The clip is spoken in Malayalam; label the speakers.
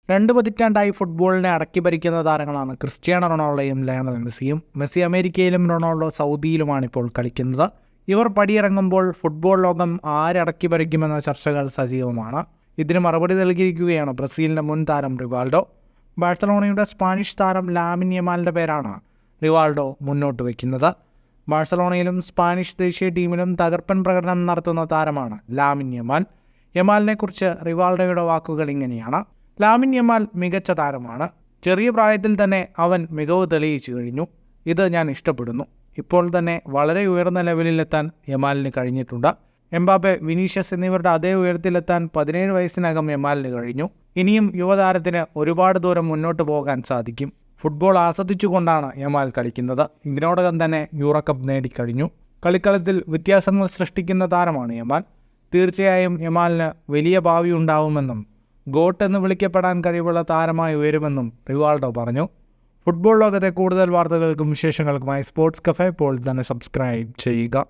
Speaker 1: 2 പതിറ്റാണ്ടായി ഫുട്ബോളിനെ അടക്കി ഭരിക്കുന്ന താരങ്ങളാണ് ക്രിസ്ത്യാനോ റൊണാൾഡോയും ലയണൽ മെസ്സിയും. മെസ്സി അമേരിക്കയിലും റൊണാൾഡോ സൗദിയിലുമാണ് ഇപ്പോൾ കളിക്കുന്നത്. ഇവർ പടിയിറങ്ങുമ്പോൾ ഫുട്ബോൾ ലോകം ആരടക്കി ഭരിക്കുമെന്ന ചർച്ചകൾ സജീവമാണ്. ഇതിന് മറുപടി നൽകിയിരിക്കുകയാണ് ബ്രസീലിൻ്റെ മുൻ താരം റിവാൾഡോ. ബാഴ്സലോണയുടെ സ്പാനിഷ് താരം ലാമിൻ യമാലിൻ്റെ പേരാണ് റിവാൾഡോ മുന്നോട്ട് വയ്ക്കുന്നത്. ബാഴ്സലോണയിലും സ്പാനിഷ് ദേശീയ ടീമിലും തകർപ്പൻ പ്രകടനം നടത്തുന്ന താരമാണ് ലാമിൻ യമാൽ. യമാലിനെക്കുറിച്ച് റിവാൾഡോയുടെ വാക്കുകൾ ഇങ്ങനെയാണ്: ലാമിൻ യമാൽ മികച്ച താരമാണ്. ചെറിയ പ്രായത്തിൽ തന്നെ അവൻ മികവ് തെളിയിച്ചു കഴിഞ്ഞു. ഇത് ഞാൻ ഇഷ്ടപ്പെടുന്നു. ഇപ്പോൾ തന്നെ വളരെ ഉയർന്ന ലെവലിലെത്താൻ യമാലിന് കഴിഞ്ഞിട്ടുണ്ട്. എംബാപ്പെ, വിനീഷ്യസ് എന്നിവരുടെ അതേ ഉയരത്തിലെത്താൻ 17 വയസ്സിനകം യമാലിന് കഴിഞ്ഞു. ഇനിയും യുവതാരത്തിന് ഒരുപാട് ദൂരം മുന്നോട്ട് പോകാൻ സാധിക്കും. ഫുട്ബോൾ ആസ്വദിച്ചുകൊണ്ടാണ് യമാൽ കളിക്കുന്നത്. ഇതിനോടകം തന്നെ യൂറോ കപ്പ് നേടിക്കഴിഞ്ഞു. കളിക്കളത്തിൽ വ്യത്യാസങ്ങൾ സൃഷ്ടിക്കുന്ന താരമാണ് യമാൽ. തീർച്ചയായും യമാലിന് വലിയ ഭാവി ഉണ്ടാവുമെന്നും ഗോട്ട് എന്ന് വിളിക്കപ്പെടാൻ കഴിവുള്ള താരമായി ഉയരുമെന്നും റിവാൾഡോ പറഞ്ഞു. ഫുട്ബോൾ ലോകത്തെ കൂടുതൽ വാർത്തകൾക്കും വിശേഷങ്ങൾക്കുമായി സ്പോർട്സ് കഫേ ഇപ്പോൾ തന്നെ സബ്സ്ക്രൈബ് ചെയ്യുക.